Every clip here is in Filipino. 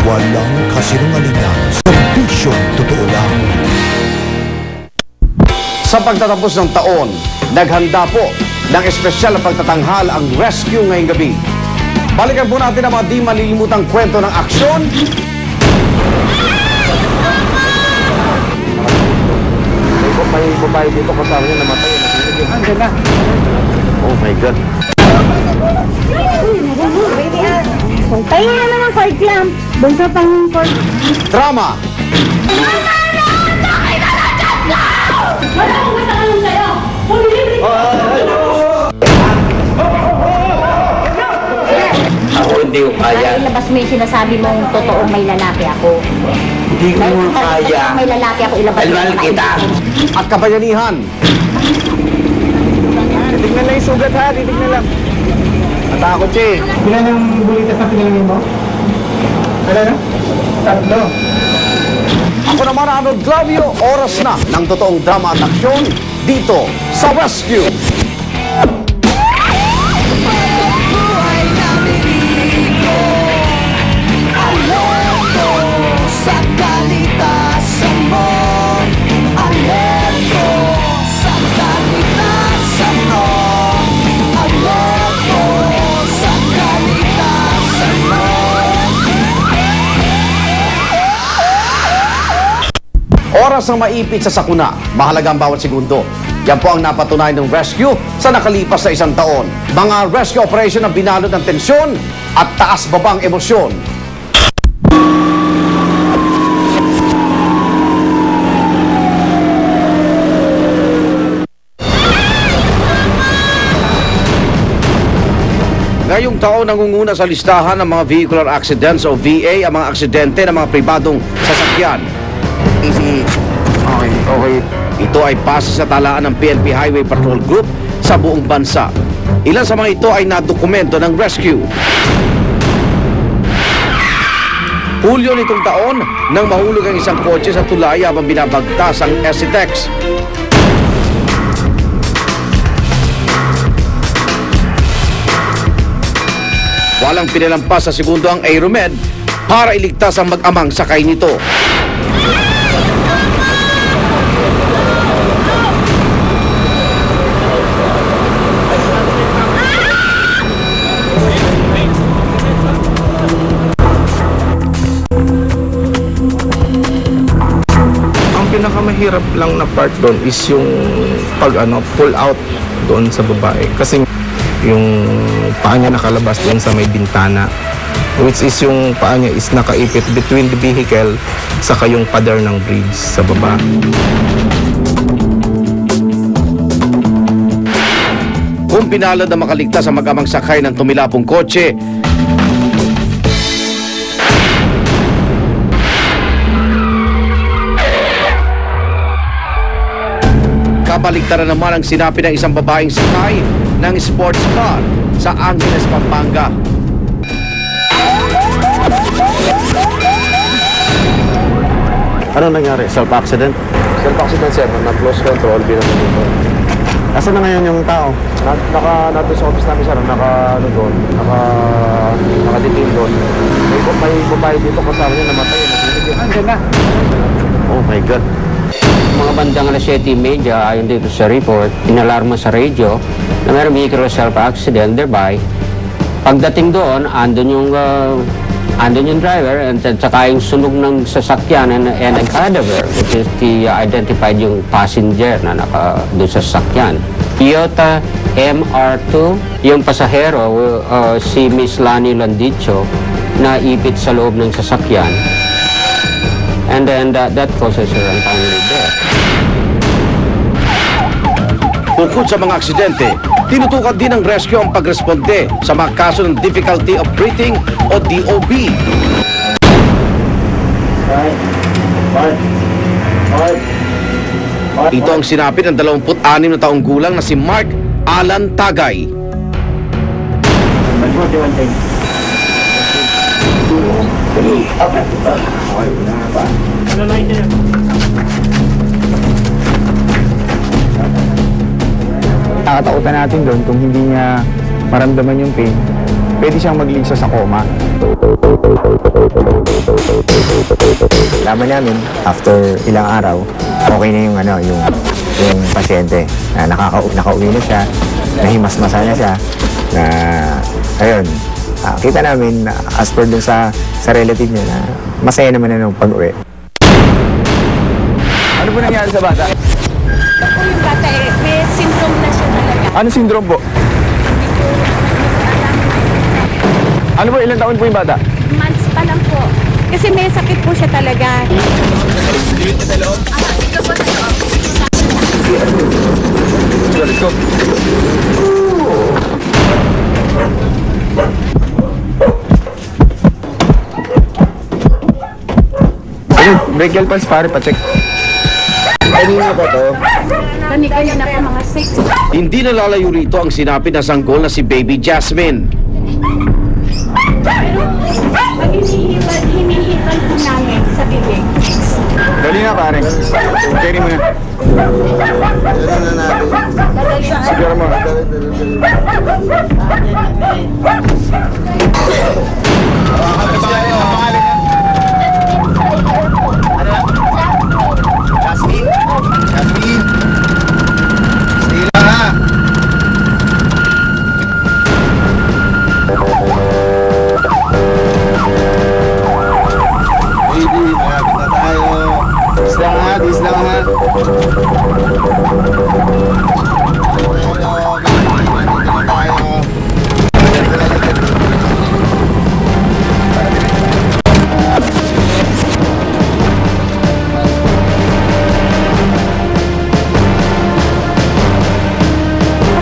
Walang kasinungalingan, serbisyong totoo lang. Sa pagtatapos ng taon, naghanda po ng espesyal na pagtatanghal ang rescue ngayong gabi. Balikan po natin ang mga di malilimutang kwento ng aksyon. May babae dito kasama niya namatay. Andiyan na. Oh my God. Tayo na naman Fort Lamp. Doon sa pang-Fort. Drama. Wala akong matakalong sa'yo! Ako hindi ko kaya. Ay, labas mo yung sinasabi mong totoong may lalaki ako. Hindi ko kaya. May lalaki ako, ilabas mo. Almal kita. At kabayanihan. Titignan lang yung sugat ha, titignan lang. Natakot siya eh. Ilan yung bulitas na pinilingin mo? Ano na? 3. Ako naman Arnold Clavio, oras na ng totoong drama at aksyon dito sa Rescue. Oras ng maipit sa sakuna, mahalaga ang bawat segundo. Yan po ang napatunayan ng rescue sa nakalipas na isang taon. Mga rescue operation na binalot ng tensyon at taas-babang emosyon. Ngayong taon nangunguna sa listahan ng mga vehicular accidents o VA ang mga aksidente ng mga pribadong sasakyan. Okay. Ito ay base sa talaan ng PNP Highway Patrol Group sa buong bansa. Ilan sa mga ito ay nadokumento ng rescue. Hulyo nitong taon, nang mahulog ang isang kotse sa tulay habang binabagtas ang SCTEX. Walang pinalampas sa segundo ang Aeromed para iligtas ang mag-amang sakay nito. Pinakamahirap lang na part doon is yung pull out doon sa babae kasi yung paa niya nakalabas doon sa may bintana, which is yung paa niya is nakaipit between the vehicle saka yung pader ng bridge sa baba. Kung pinalad na makaligtas ang mag-amang sakay ng tumilapong kotse, kabaligtaran naman ang sinapi ng isang babaeng sakay ng sports car sa Angeles, Pampanga. Ano nangyari? Self-accident? Self-accident sir, nag-close control, binanong dito. Nasaan na ngayon yung tao? Nandun sa office namin sir, naka-detain doon. May babae dito kasama niya namatay. Andiyan na. Oh my God. Mga bandang alas 7:30, ayon dito sa report, inalarma sa radio na mayroong vehicular self-accident, thereby pagdating doon, andun yung driver and saka yung sunog ng sasakyan and a cadaver, which is identified yung passenger na doon sa sasakyan. Toyota MR2, yung pasahero, si Miss Lani Landicho, na ipit sa loob ng sasakyan. And then that causes her untimely death. Bukod sa mga aksidente, tinutukan din ng rescue ang pagresponde sa mga kaso ng difficulty of breathing o DOB. Ito ang sinapit ng 26 na taong gulang na si Mark Alan Tagay. Nakatakutan natin doon kung hindi niya maramdaman yung pain, pwede siyang magligsa sa coma. Laman namin, after ilang araw, okay na yung, yung pasyente. Nakauwi na siya, nahimasmasa na siya, na, ayun, kita namin, as per dun sa relative niya, na masaya naman na nung pag-uwi. Ano po nangyari sa bata? Ako yung bata may symptom na siya talaga. Ano syndrome po? Ano po, ilang taon po yung bata? Months pa lang po. Kasi may sakit po siya talaga. Let's go. Brachial pulse pare, pa-check. Kanina ba to? Kani-kani na po mga 6. Hindi nalalayo rito ang sinapi na sanggol na si Baby Jasmine. Pag hinihipan po namin sa bibig. Dali na pare. Carry mo na. Siguro mo.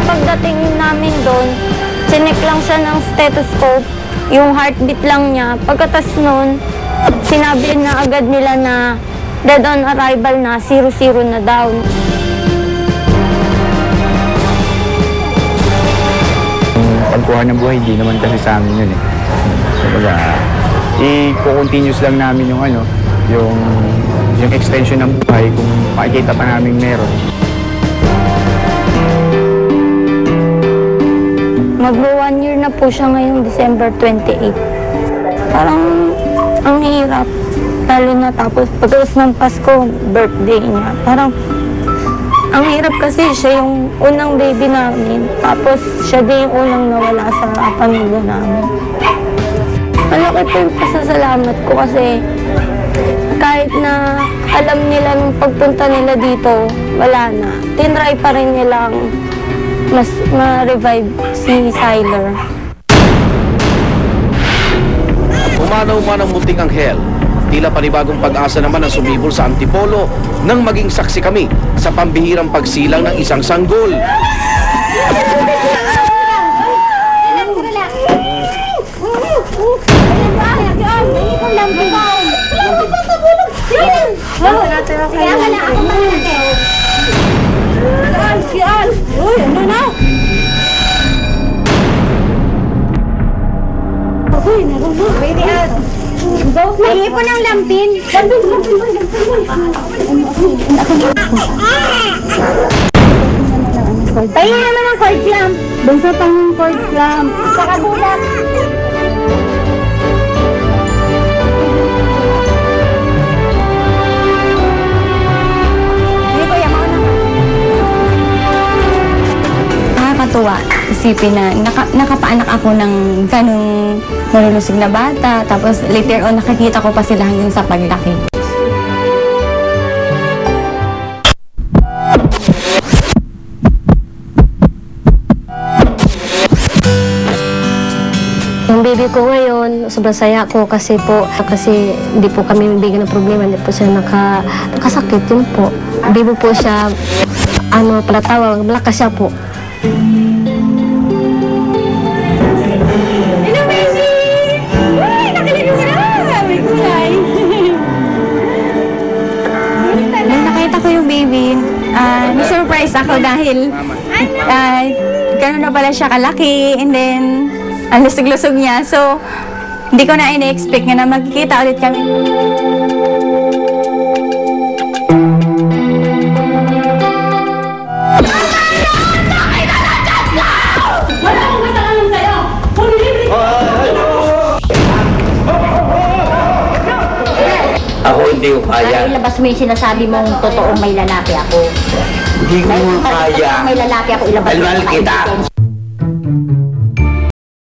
Pagdating namin doon, chinek lang siya ng stethoscope, yung heartbeat lang niya. Pagkatas nun, sinabi na agad nila na dead on arrival na, 0-0 na daw. Pagkuha ng buhay, di naman kasi sa amin yun eh. Kumbaga, i-continuous lang namin yung yung extension ng buhay kung makikita pa namin meron. Mag-1 year na po siya ngayong December 28. Parang ang hirap. Lalo na tapos pagkatapos ng Pasko, birthday niya. Parang ang hirap kasi siya yung unang baby namin. Tapos siya din yung unang nawala sa pamilya namin. Malaki po yung pasasalamat ko kasi kahit na alam nila nung pagpunta nila dito, wala na. Tinry pa rin nilang mas ma-revive si Siler. Umanaw man ang munting anghel, tila panibagong pag-asa naman ang sumibol sa Antipolo nang maging saksi kami sa pambihirang pagsilang ng isang sanggol. Naiipon ang lambin. Tayo naman ang cord clamp. Bunso pang cord clamp. Saka bulat. Nakakatuwa. Isipin na nakapaanak ako ng ganung nalulusog na bata. Tapos later on nakikita ko pa sila hanggang sa paglaki. Yung baby ko ngayon, sobrang saya ko kasi hindi po kami bigyan ng problema, hindi po siya nakasakit, yun po. Baby po siya, palatawag, malakas siya po. Nung nakita ko yung baby, na-surprise ako dahil gano'n na pala siya kalaki, and then ang lusog-lusog niya. So, hindi ko na ina-expect na magkikita ulit kami. Ako hindi ko Para kaya. ilabas mo yung sinasabi mong totoong may lalaki ako. Hindi ko Dahil nga kung kaya. may lalaki ako, ilabas mo Dahil mahal yung kita. ebidensya.